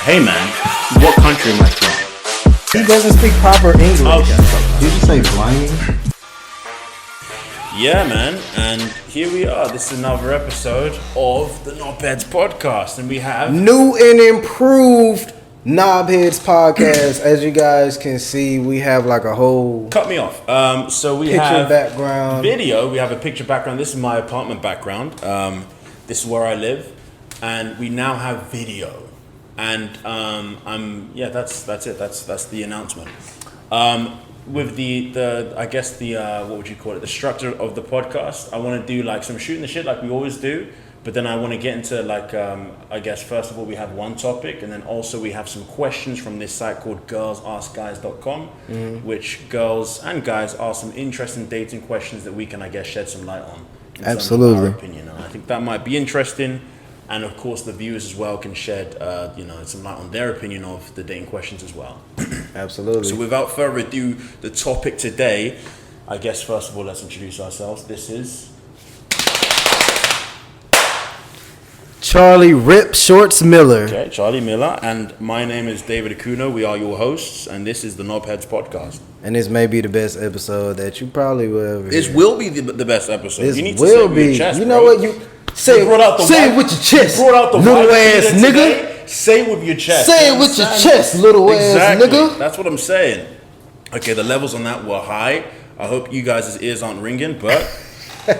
Hey man, what country am I from? He doesn't speak proper English. Okay. Did you say blinding? Yeah, man, and here we are. This is another episode of the Knobheads podcast, and we have New and improved Knobheads podcast. As you guys can see, we have like a whole cut me off. So we picture have background video. We have a picture background. This is my apartment background. This is where I live, and we now have video. And that's it. That's the announcement. With the I guess the what would you call it? The structure of the podcast. I want to do like some shooting the shit like we always do, but then I want to get into like I guess first of all we have one topic, and then also we have some questions from this site called girlsaskguys.com, which girls and guys ask some interesting dating questions that we can I guess shed some light on. Absolutely. Our opinion, and I think that might be interesting. And of course, the viewers as well can shed, some light on their opinion of the dating questions as well. Absolutely. So without further ado, the topic today, I guess first of all, let's introduce ourselves. This is Charlie Rip Shorts Miller. Okay, Charlie Miller, and my name is David Ekunno. We are your hosts, and this is the Knobheads podcast. And this may be the best episode that you probably will ever hear. This will be the best episode. This you need will to say it with be. your chest, you know bro. what you say? Say it with your chest. You brought out the little white ass beater nigga. today. Say it with your chest. Say it with your chest, little ass nigga. That's what I'm saying. Okay, the levels on that were high. I hope you guys' ears aren't ringing, but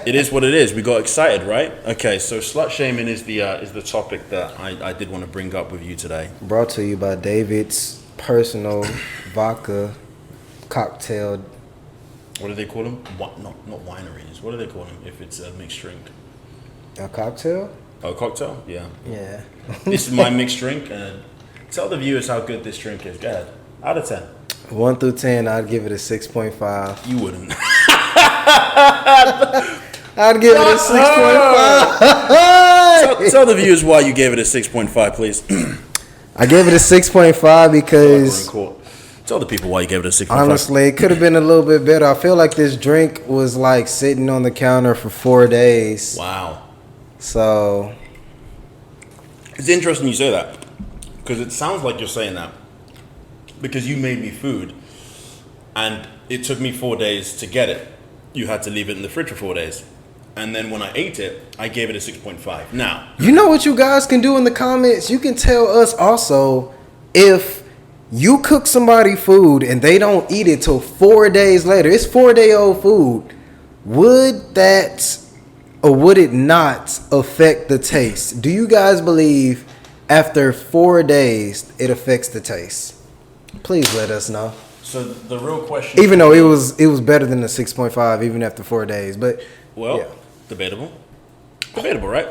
it is what it is. We got excited, right? Okay, so slut shaming is the topic that I did want to bring up with you today. Brought to you by David's personal vodka cocktail. What do they call them? Not wineries. What do they call them if it's a mixed drink? A cocktail? Oh, cocktail? Yeah. Yeah. This is my mixed drink, and tell the viewers how good this drink is. Go ahead. Out of 10. 1 through 10, I'd give it a 6.5. You wouldn't. I'd give it a 6.5. Tell the viewers why you gave it a 6.5, please. I gave it a 6.5 because Tell the people why you gave it a 6.5. honestly, it could have been a little bit better. I feel like this drink was like sitting on the counter for 4 days. Wow. So It's interesting you say that, because it sounds like you're saying that because you made me food and it took me 4 days to get it. You had to leave it in the fridge for 4 days. And then when I ate it, I gave it a 6.5. Now, you know what you guys can do in the comments? You can tell us also if you cook somebody food and they don't eat it till 4 days later. It's 4-day-old food. Would that or would it not affect the taste? Do you guys believe after 4 days it affects the taste? Please let us know. so the real question, Even though it was better than the 6.5 even after 4 days, but well, yeah. debatable, right?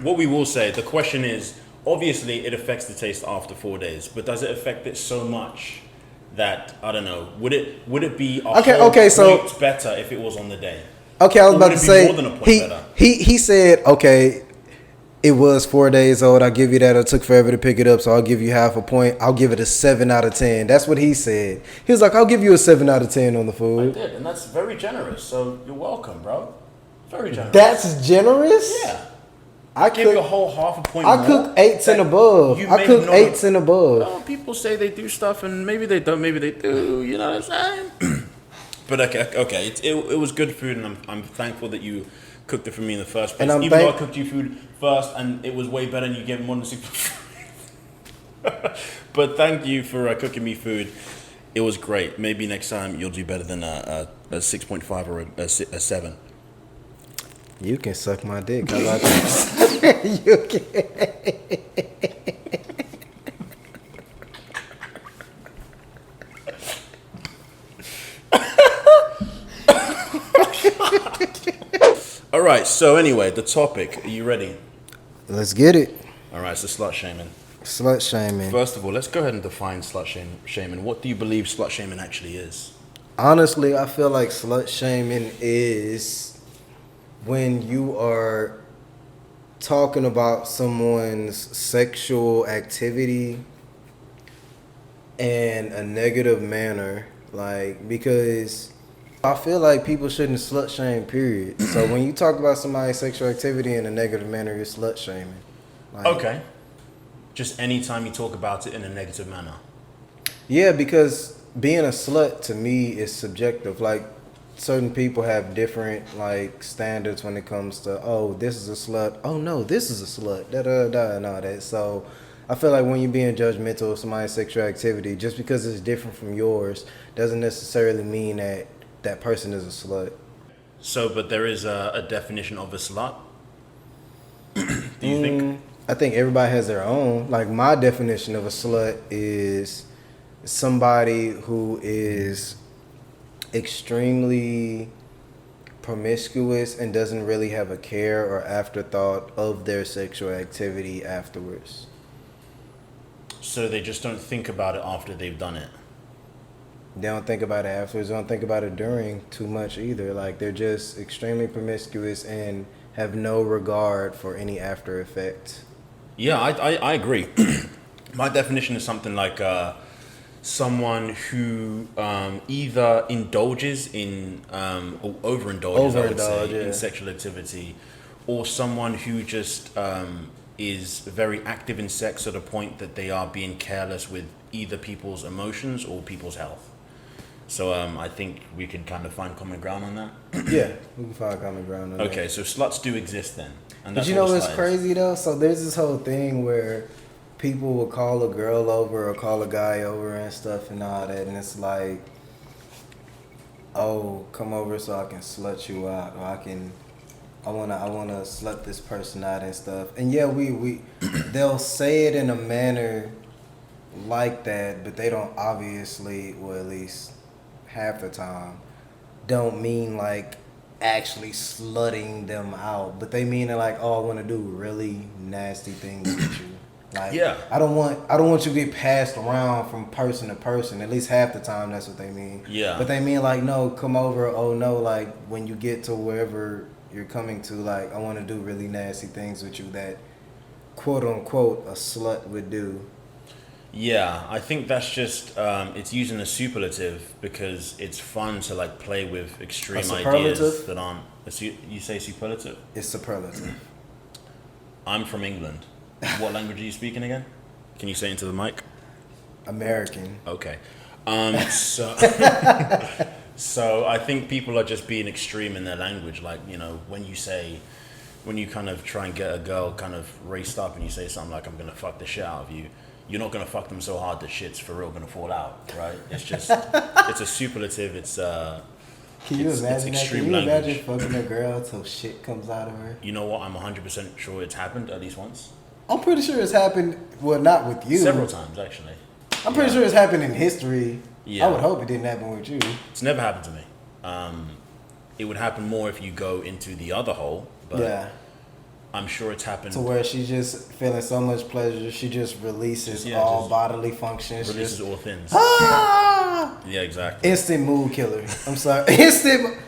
What we will say, the question is, obviously it affects the taste after 4 days, but does it affect it so much that, I don't know, would it be a whole point better if it was on the day? Okay, I was Or about would to it be say more than a point better? he said, okay, it was 4 days old. I'll give you that. It took forever to pick it up, so I'll give you half a point. I'll give it a 7 out of 10. That's what he said. He was like, I'll give you a 7 out of 10 on the I food. did, and that's very generous. So you're welcome, bro. Very generous. That's generous? Yeah. I Give you a cook whole half a point I more. cook 8s and above. You I make cook no- 8s and above. No, people say they do stuff, and maybe they don't, maybe they do. You know what I'm saying? But okay, it was good food, and I'm thankful that you cooked it for me in the first place. And Even though I cooked you food first, and it was way better, and you gave me more than 6. But thank you for cooking me food. It was great. Maybe next time you'll do better than a 6.5 or a 7. You can suck my dick. How about that? You can. All right. So anyway, the topic. Are you ready? Let's get it. All right. So slut shaming. Slut shaming. First of all, let's go ahead and define slut shaming. What do you believe slut shaming actually is? Honestly, I feel like slut shaming is when you are talking about someone's sexual activity in a negative manner. Like, because I feel like people shouldn't slut shame, period. So when you talk about somebody's sexual activity in a negative manner, you're slut shaming. Like, Okay. just anytime you talk about it in a negative manner. Yeah, because being a slut to me is subjective. Like certain people have different like standards when it comes to, oh, this is a slut. Oh no, this is a slut. Da da da and all that. So I feel like when you're being judgmental of somebody's sexual activity, just because it's different from yours, doesn't necessarily mean that that person is a slut. So, but there is a definition of a slut. Do you think? I think everybody has their own. Like my definition of a slut is somebody who is extremely promiscuous and doesn't really have a care or afterthought of their sexual activity afterwards. So they just don't think about it after they've done it. They don't think about it afterwards. They don't think about it during too much either. Like they're just extremely promiscuous and have no regard for any after effects. Yeah, I agree. My definition is something like someone who either indulges in or overindulges, I would say, in sexual activity, or someone who just is very active in sex to the point that they are being careless with either people's emotions or people's health. So I think we can kind of find common ground on that. Yeah, we can find common ground on that. Okay, so sluts do exist then. And that's but you know what's crazy though? So there's this whole thing where people will call a girl over or call a guy over and stuff and all that, and it's like, oh, come over so I can slut you out, or I wanna slut this person out and stuff. And yeah, we they'll say it in a manner like that, but they don't obviously, well at least half the time, don't mean like actually slutting them out, but they mean it like, oh, I want to do really nasty things with you. Like, yeah, I don't want you to get passed around from person to person. At least half the time, that's what they mean. Yeah. But they mean like, no, come over. Oh no, like when you get to wherever you're coming to, like I want to do really nasty things with you that, quote unquote, a slut would do. Yeah, I think that's just it's using a superlative because it's fun to like play with extreme ideas that aren't. You say superlative? It's superlative. I'm from England. What language are you speaking again? Can you say it into the mic? American. Okay. So I think people are just being extreme in their language. Like, you know, when you kind of try and get a girl kind of raced up and you say something like, I'm going to fuck the shit out of you, you're not going to fuck them so hard that shit's for real going to fall out, right? It's just, it's a superlative. It's Can you imagine that? Can you imagine fucking a girl till shit comes out of her? You know what? I'm 100% sure it's happened at least once. I'm pretty sure it's happened, well, not with you. Several times, actually. I'm pretty sure it's happened in history. Yeah. I would hope it didn't happen with you. It's never happened to me. It would happen more if you go into the other hole, but yeah. I'm sure it's happened. To where she's just feeling so much pleasure, she just releases all bodily functions. Releases all things. Ah! Yeah, exactly. Instant mood killer. I'm sorry. Instant.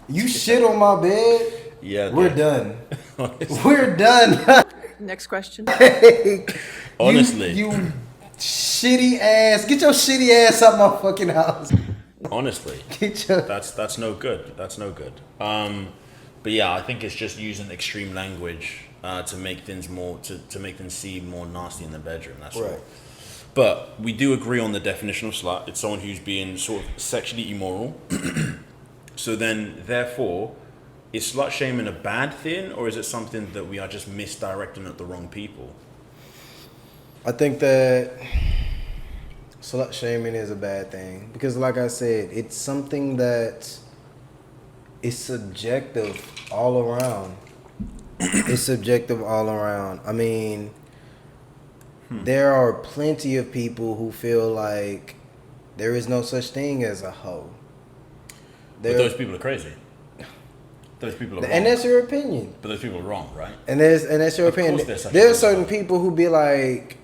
You shit on my bed. Yeah. We're done. We're done. Next question. Honestly. You shitty ass. Get your shitty ass out my fucking house. Honestly. That's no good. That's no good. But yeah, I think it's just using extreme language to make things more to make things seem more nasty in the bedroom. That's right. But we do agree on the definition of slut. It's someone who's being sort of sexually immoral. So then, therefore, is slut shaming a bad thing, or is it something that we are just misdirecting at the wrong people? I think that slut shaming is a bad thing because, like I said, it's something that is subjective all around. It's subjective all around. I mean, there are plenty of people who feel like there is no such thing as a hoe. But those people are crazy. Those people are wrong. And that's your opinion. But those people are wrong, right? And that's your opinion. There are certain people who be like,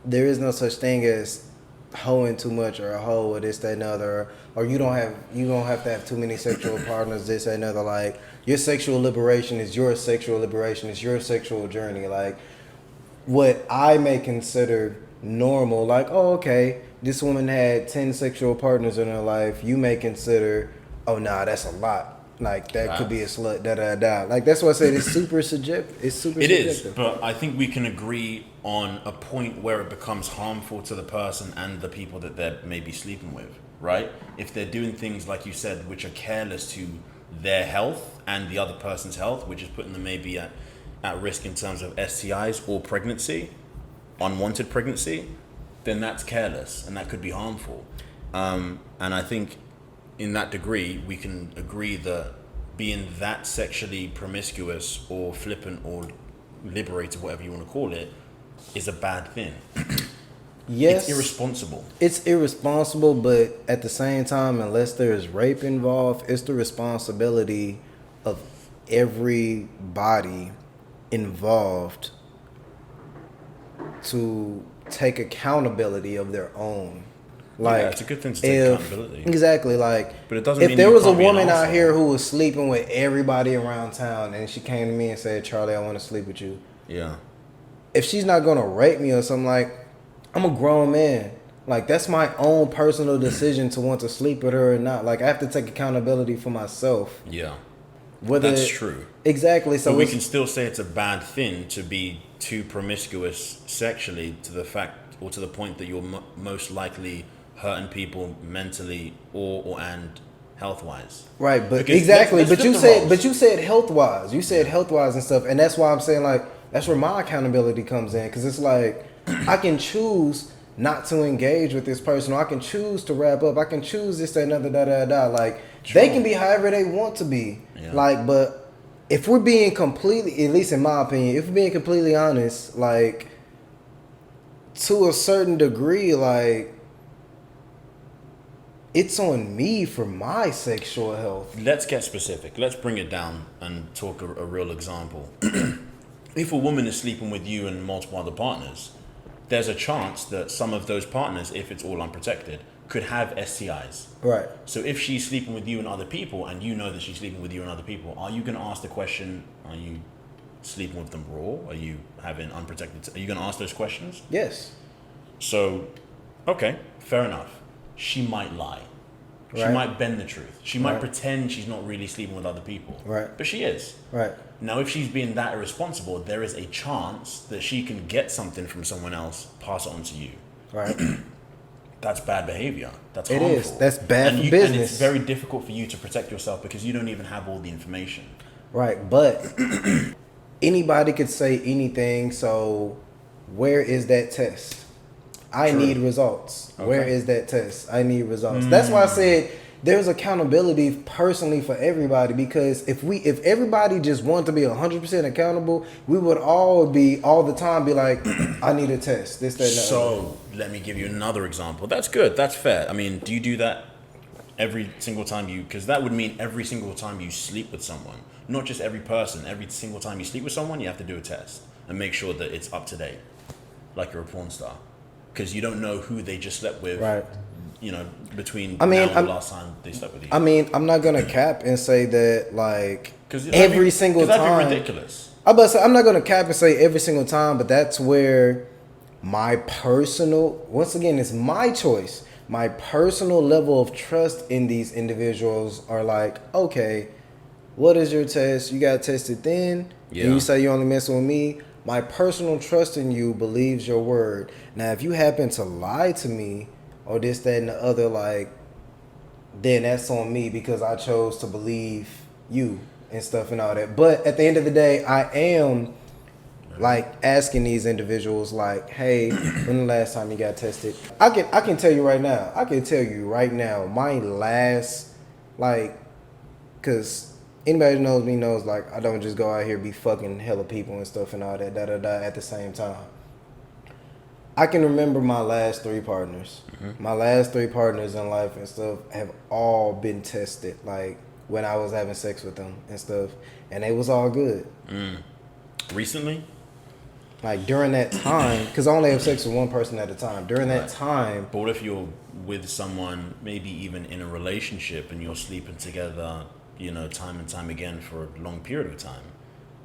there is no such thing as hoeing too much or a hoe or this, that, and other, or you don't have to have too many sexual partners, this, that, and other. Like, your sexual liberation is your sexual liberation. It's your sexual journey. Like, what I may consider normal, like, oh, okay, this woman had 10 sexual partners in her life, you may consider, oh, nah, that's a lot. Like that could be a slut. Like that's why I said it's super subjective. It's super It subjective. is, but I think we can agree on a point where it becomes harmful to the person and the people that they're maybe sleeping with, right? If they're doing things like you said, which are careless to their health and the other person's health, which is putting them maybe at risk in terms of STIs or pregnancy, unwanted pregnancy, then that's careless and that could be harmful. And I think in that degree, we can agree that being that sexually promiscuous or flippant or liberated, whatever you want to call it, is a bad thing. Yes. It's irresponsible. It's irresponsible, but at the same time, unless there is rape involved, it's the responsibility of everybody involved to take accountability of their own. Like, Yeah, it's a good thing to take accountability. Exactly. Like, But it doesn't if mean there you was a can't be an woman out asshole. here who was sleeping with everybody around town and she came to me and said, Charlie, I want to sleep with you. Yeah. If she's not going to rape me or something, like, I'm a grown man. Like, that's my own personal decision to want to sleep with her or not. Like, I have to take accountability for myself. Yeah. Whether That's true. Exactly. So But we can still say it's a bad thing to be too promiscuous sexually to the fact or to the point that you're most likely hurting people mentally and health wise. right, but Because exactly. let's But flip you the said roles. but you said health wise. You said health wise and stuff, and that's why I'm saying like that's where my accountability comes in because it's like I can choose not to engage with this person, or I can choose to wrap up. I can choose this, that, another, Like True. they can be however they want to be. Yeah. Like, but if we're being completely, at least in my opinion, if we're being completely honest, like to a certain degree, like it's on me for my sexual health. Let's get specific. Let's bring it down and talk a real example. If a woman is sleeping with you and multiple other partners, there's a chance that some of those partners, if it's all unprotected, could have STIs. Right. So if she's sleeping with you and other people, and you know that she's sleeping with you and other people, are you going to ask the question, are you sleeping with them raw? Are you having unprotected... Are you going to ask those questions? Yes. So, okay, fair enough. She might lie. She Right. might bend the truth. She might Right. pretend she's not really sleeping with other people. Right. But she is. Right. Now, if she's being that irresponsible, there is a chance that she can get something from someone else, pass it on to you. Right. That's bad behavior. That's It harmful. is. That's bad for And business. it's very difficult for you to protect yourself because you don't even have all the information. Right. But anybody could say anything. So where is that test? I True. need results. Okay. Where is that test? I need results. That's why I said there's accountability personally for everybody, because if everybody just wanted to be 100% accountable, we would all the time be like, I need a test. This, that, and the other. So let me give you another example. That's good. That's fair. I mean, do you do that every single time because that would mean every single time you sleep with someone, not just every person. Every single time you sleep with someone, you have to do a test and make sure that it's up to date, like you're a porn star, because you don't know who they just slept with. Right. You know, between I mean, now and the last time they slept with you. I mean, I'm not gonna cap and say that like Because every single time. that'd be ridiculous. I'm not gonna cap and say every single time, but that's where my personal, once again, it's my choice. My personal level of trust in these individuals are like, okay, what is your test? You got tested then. Yeah. And you say you only messing with me. My personal trust in you believes your word. Now, if you happen to lie to me or this, that, and the other, like, then that's on me because I chose to believe you and stuff and all that. But at the end of the day, I am like asking these individuals like, hey, when the last time you got tested? I can tell you right now. I can tell you right now, my last, like, cause anybody who knows me knows like I don't just go out here be fucking hella people and stuff and all that at the same time. I can remember my last 3 partners. Mm-hmm. My last 3 partners in life and stuff have all been tested, like when I was having sex with them and stuff, and it was all good. Recently? Like during that time, because I only have sex with one person at a time. During that time, But what if you're with someone, maybe even in a relationship, and you're sleeping together, you know, time and time again for a long period of time?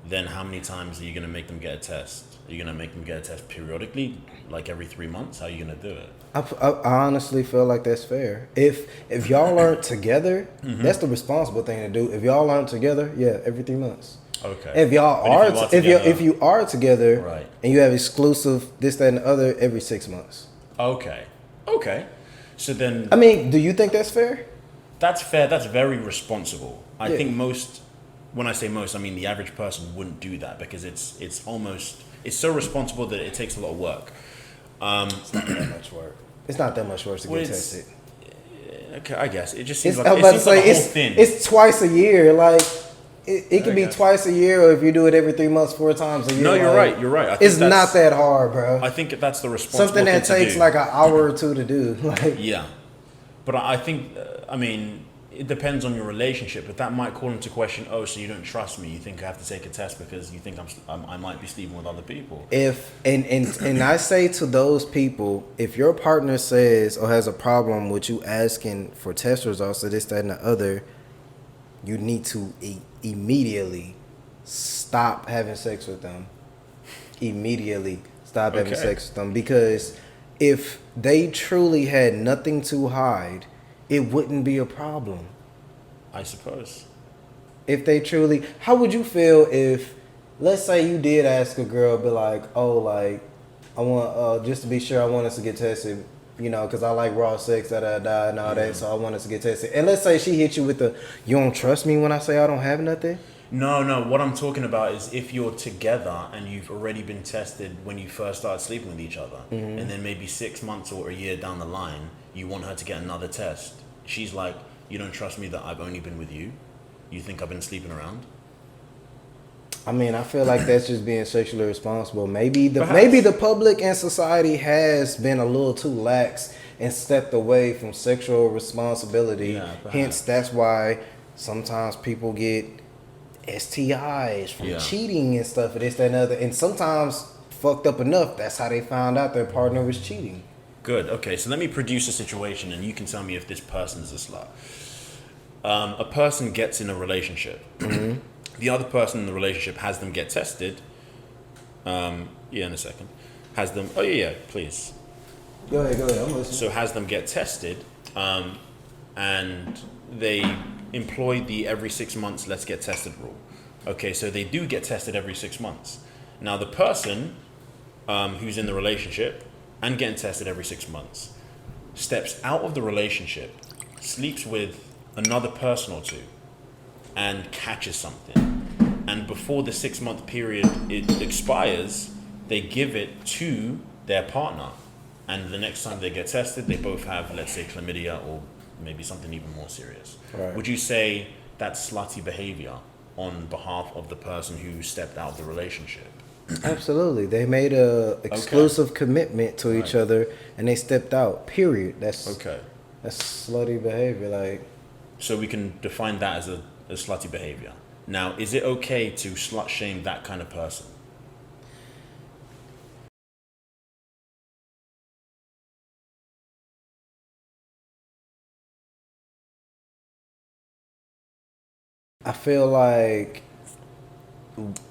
then how many times are you going to make them get a test? Are you going to make them get a test periodically, like every 3 months? How are you going to do it? I honestly feel like that's fair. If y'all aren't together, that's the responsible thing to do. If y'all aren't together, yeah, every 3 months. Okay. If y'all are, if you are together, right, and you have exclusive this, that, and the other every 6 months. Okay. So then, I mean, do you think that's fair? That's fair. That's very responsible. I think most, when I say most, I mean the average person wouldn't do that because it's so responsible that it takes a lot of work. It's not that much work. It's not that much work to get tested. Okay, I guess it just seems It's, like, I was about to say, like a whole thing. it's twice a year. Like it could be twice a year, or if you do it every 3 months, 4 times a year. No, you're like, right. You're right. I think it's not that hard, bro. I think that's the responsible something that thing to takes do. like an hour or two to do. Like, yeah, but I think I mean it depends on your relationship. But that might call into question. Oh, so you don't trust me? You think I have to take a test because you think I might be sleeping with other people? And I say to those people, if your partner says or has a problem with you asking for test results or this, that, and the other, you need to immediately stop having sex with them. Immediately stop having sex with them, because if they truly had nothing to hide, it wouldn't be a problem. I suppose. If they truly, how would you feel if, let's say you did ask a girl, be like, oh, like, I want, just to be sure, I want us to get tested, you know, because I like raw sex, and all that, so I want us to get tested. And let's say she hit you with the, you don't trust me when I say I don't have nothing? No. What I'm talking about is if you're together and you've already been tested when you first started sleeping with each other, and then maybe 6 months or a year down the line, you want her to get another test. She's like, you don't trust me that I've only been with you? You think I've been sleeping around? I mean, I feel like that's just being sexually responsible. Maybe the public and society has been a little too lax and stepped away from sexual responsibility. Yeah, hence, that's why sometimes people get STIs from cheating and stuff, and this, that, and other. And sometimes, fucked up enough, that's how they found out their partner was cheating. Good. Okay, so let me produce a situation, and you can tell me if this person's a slut. A person gets in a relationship. The other person in the relationship has them get tested. In a second. Has them... Oh, yeah, please. Go ahead. I'm listening. So has them get tested, and they employ the every 6 months let's get tested rule. Okay, so they do get tested every 6 months. Now, the person who's in the relationship and getting tested every 6 months steps out of the relationship, sleeps with another person or two, and catches something. And before the 6 month period it expires, they give it to their partner. And the next time they get tested, they both have, let's say, chlamydia or maybe something even more serious. Right. Would you say that's slutty behavior on behalf of the person who stepped out of the relationship? Absolutely. They made a exclusive commitment to each other, and they stepped out. Period. That's slutty behavior. Like, so we can define that as a slutty behavior. Now, is it okay to slut shame that kind of person? I feel like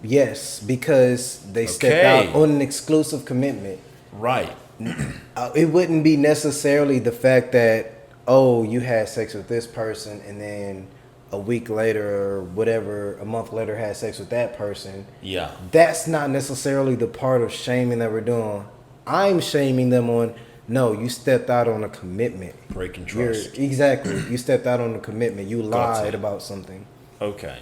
yes, because they stepped out on an exclusive commitment. Right. It wouldn't be necessarily the fact that, oh, you had sex with this person and then a week later or whatever, a month later had sex with that person. Yeah. That's not necessarily the part of shaming that we're doing. I'm shaming them on, no, you stepped out on a commitment. Breaking trust. Exactly. You stepped out on a commitment. You lied about something. Okay.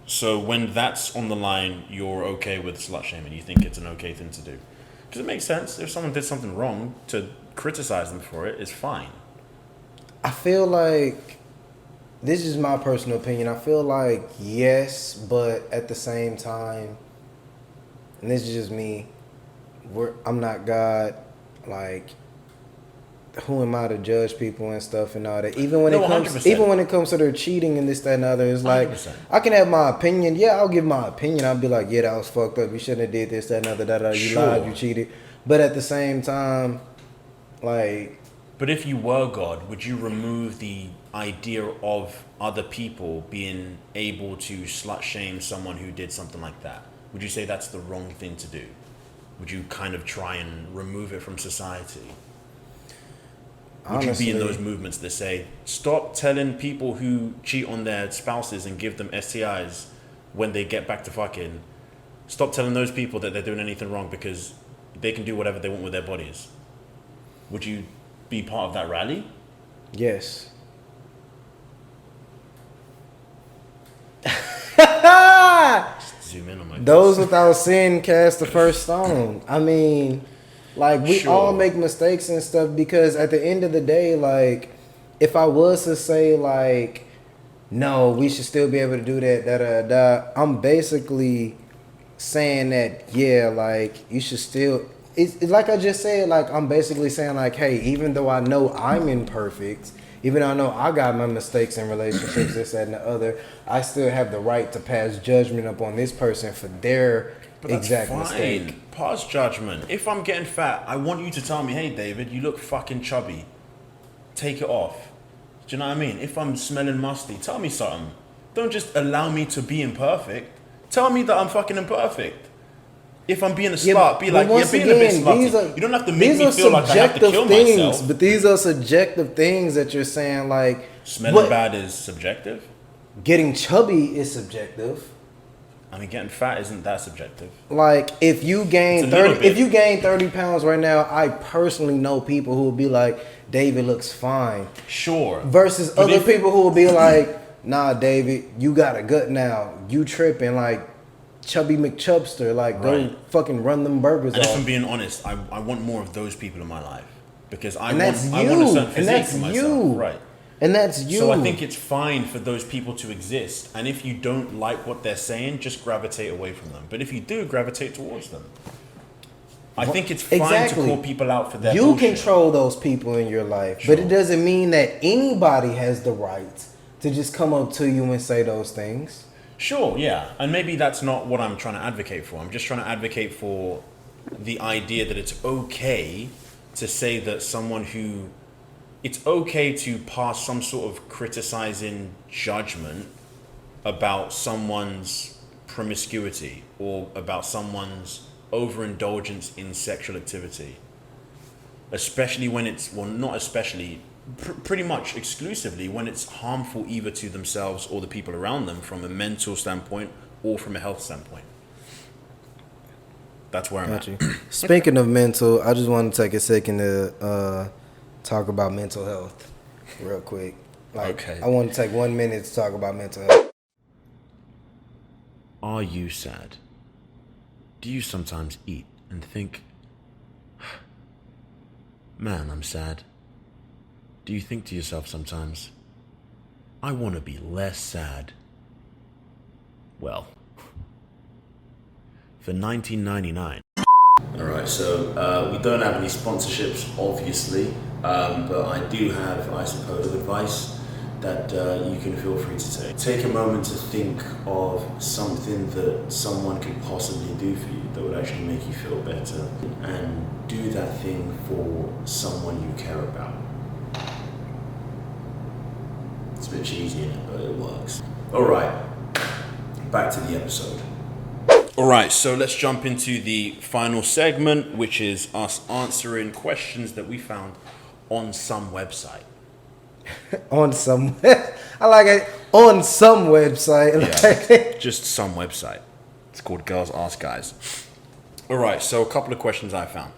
So when that's on the line, you're okay with slut shaming. You think it's an okay thing to do. Because it makes sense. If someone did something wrong, to criticize them for it is fine. I feel like, this is my personal opinion, I feel like yes, but at the same time, and this is just me, I'm not God, like, who am I to judge people and stuff and all that? Even when it comes to their cheating and this, that, and other, it's like 100%. I can have my opinion. Yeah, I'll give my opinion. I'll be like, yeah, that was fucked up. You shouldn't have did this, that, and other. You lied, you cheated. But at the same time, like, But if you were God, would you remove the idea of other people being able to slut shame someone who did something like that? Would you say that's the wrong thing to do? Would you kind of try and remove it from society? Would you be in those movements that say, stop telling people who cheat on their spouses and give them STIs when they get back to fucking, stop telling those people that they're doing anything wrong because they can do whatever they want with their bodies? Would you be part of that rally? Yes. Zoom in on my Those without sin cast the first stone. I mean, like, we all make mistakes and stuff, because at the end of the day, like, if I was to say, like, no, we should still be able to do that, I'm basically saying that, yeah, like, you should still, it's like I just said, like, I'm basically saying, like, hey, even though I know I'm imperfect, even though I know I got my mistakes in relationships, this, that, and the other, I still have the right to pass judgment upon this person for their exact mistake. Pass judgment. If I'm getting fat, I want you to tell me, hey, David, you look fucking chubby. Take it off. Do you know what I mean? If I'm smelling musty, tell me something. Don't just allow me to be imperfect. Tell me that I'm fucking imperfect. If I'm being a slut, be like, yeah, being a bit slutty. You don't have to make me feel like I have to kill myself. But these are subjective things that you're saying, like... Smelling bad is subjective? Getting chubby is subjective. I mean, getting fat isn't that subjective. Like, if you gain 30 pounds right now, I personally know people who will be like, David looks fine. Sure. Versus other people who will be like, nah, David, you got a gut now. You tripping, like... Chubby McChubster, like, go fucking run them burgers off. And if I'm being honest, I want more of those people in my life, because I want a certain physique for myself. Right. And that's you. So I think it's fine for those people to exist. And if you don't like what they're saying, just gravitate away from them. But if you do, gravitate towards them. I think it's fine to call people out for their bullshit. You control those people in your life. Sure. But it doesn't mean that anybody has the right to just come up to you and say those things. Sure, yeah. And maybe that's not what I'm trying to advocate for. I'm just trying to advocate for the idea that it's okay to say that someone who... It's okay to pass some sort of criticizing judgment about someone's promiscuity or about someone's overindulgence in sexual activity. Especially when it's... Well, not especially... pretty much exclusively when it's harmful either to themselves or the people around them from a mental standpoint or from a health standpoint. That's where I'm at. Speaking of mental, I just want to take a second to talk about mental health real quick. I want to take 1 minute to talk about mental health. Are you sad? Do you sometimes eat and think, man, I'm sad? Do you think to yourself sometimes, I want to be less sad? Well, for $19.99. Alright, so we don't have any sponsorships, obviously, but I do have, I suppose, advice that you can feel free to take. Take a moment to think of something that someone could possibly do for you that would actually make you feel better, and do that thing for someone you care about. It's a bit cheesy, isn't it? But it works. Alright, back to the episode. Alright, so let's jump into the final segment, which is us answering questions that we found on some website. On some... I like it. On some website. Yeah, just some website. It's called Girls Ask Guys. Alright, so a couple of questions I found.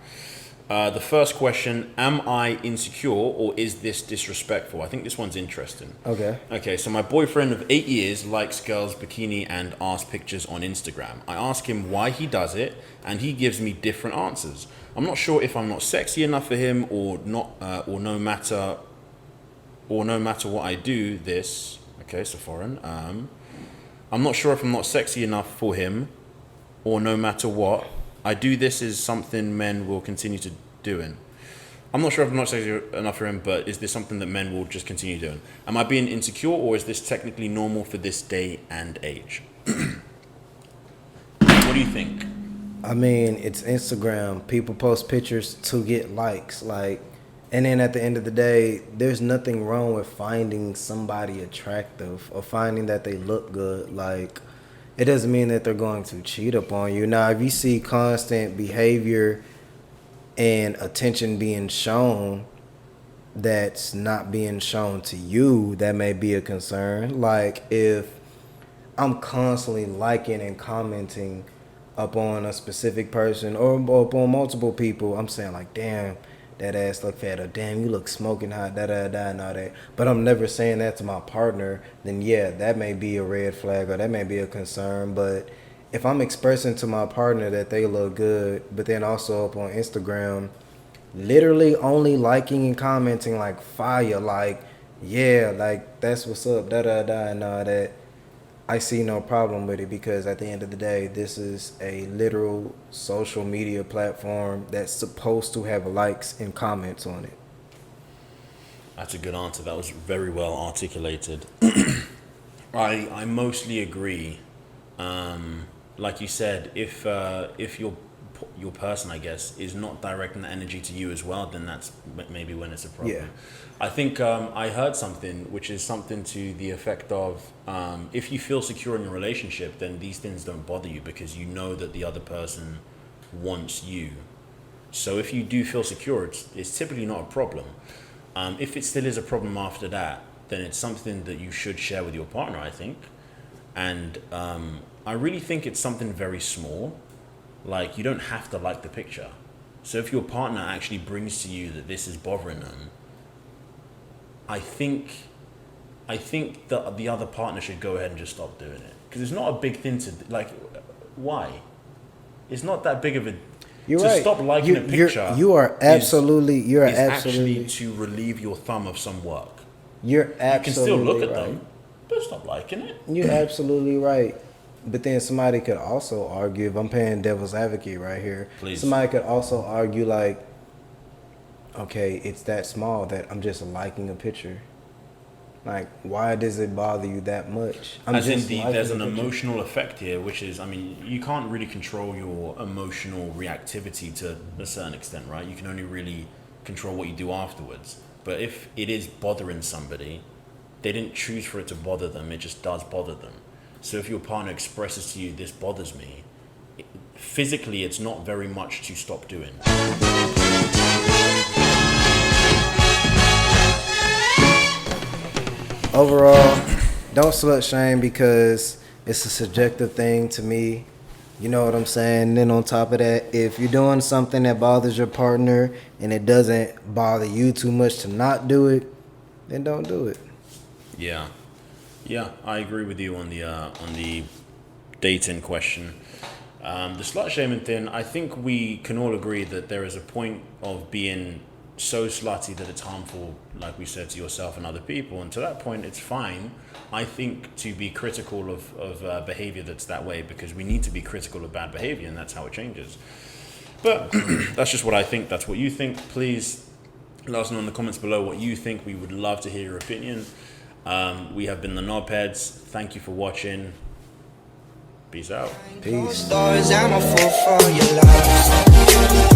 The first question, am I insecure or is this disrespectful? I think this one's interesting. Okay, so my boyfriend of 8 years likes girls' bikini and ass pictures on Instagram. I ask him why he does it and he gives me different answers. I'm not sure if I'm not sexy enough for him or not, or no matter what I do this. Okay, so foreign. I'm not sure if I'm not sexy enough for him or no matter what I do, this is something men will continue to doing. I'm not sure if I'm not sexy enough for him, but is this something that men will just continue doing? Am I being insecure or is this technically normal for this day and age? What do you think? I mean, it's Instagram. People post pictures to get likes. Like, And then at the end of the day, there's nothing wrong with finding somebody attractive or finding that they look good. Like, it doesn't mean that they're going to cheat upon you. Now, if you see constant behavior and attention being shown that's not being shown to you, that may be a concern. Like, if I'm constantly liking and commenting upon a specific person or upon multiple people, I'm saying like, damn, that ass look fat, or damn, you look smoking hot, da da da, and all that. But I'm never saying that to my partner. Then yeah, that may be a red flag or that may be a concern. But if I'm expressing to my partner that they look good, but then also up on Instagram, literally only liking and commenting like fire, like yeah, like that's what's up, da da da, and all that, I see no problem with it, because at the end of the day, this is a literal social media platform that's supposed to have likes and comments on it. That's a good answer. That was very well articulated. I mostly agree. Like you said, if your person, I guess, is not directing the energy to you as well, then that's maybe when it's a problem. Yeah. I think I heard something, which is something to the effect of, if you feel secure in your relationship, then these things don't bother you because you know that the other person wants you. So if you do feel secure, it's typically not a problem. If it still is a problem after that, then it's something that you should share with your partner, I think. And I really think it's something very small. Like, you don't have to like the picture. So if your partner actually brings to you that this is bothering them, I think that the other partner should go ahead and just stop doing it. Because it's not a big thing to, like, why? It's not that big of a... You're to right. stop liking a picture you're absolutely actually to relieve your thumb of some work. You're absolutely You can still look at right. them, but stop liking it. You're absolutely right. But then somebody could also argue, if I'm playing devil's advocate right here, Please. Somebody could also argue like, okay, it's that small that I'm just liking a picture. Like, why does it bother you that much? There's an emotional effect here, which is, I mean, you can't really control your emotional reactivity to a certain extent, right? You can only really control what you do afterwards. But if it is bothering somebody, they didn't choose for it to bother them, it just does bother them. So if your partner expresses to you, this bothers me, physically it's not very much to stop doing. Overall, don't slut shame, because it's a subjective thing to me. You know what I'm saying? And then on top of that, if you're doing something that bothers your partner and it doesn't bother you too much to not do it, then don't do it. Yeah, I agree with you on the dating question. The slut shaming thing, I think we can all agree that there is a point of being so slutty that it's harmful, like we said, to yourself and other people. And to that point, it's fine, I think, to be critical of behavior that's that way, because we need to be critical of bad behavior, and that's how it changes. But that's just what I think. That's what you think. Please let us know in the comments below what you think. We would love to hear your opinion. We have been the Knobheads. Thank you for watching. Peace out. Peace. Stars, I'm a fool for your love.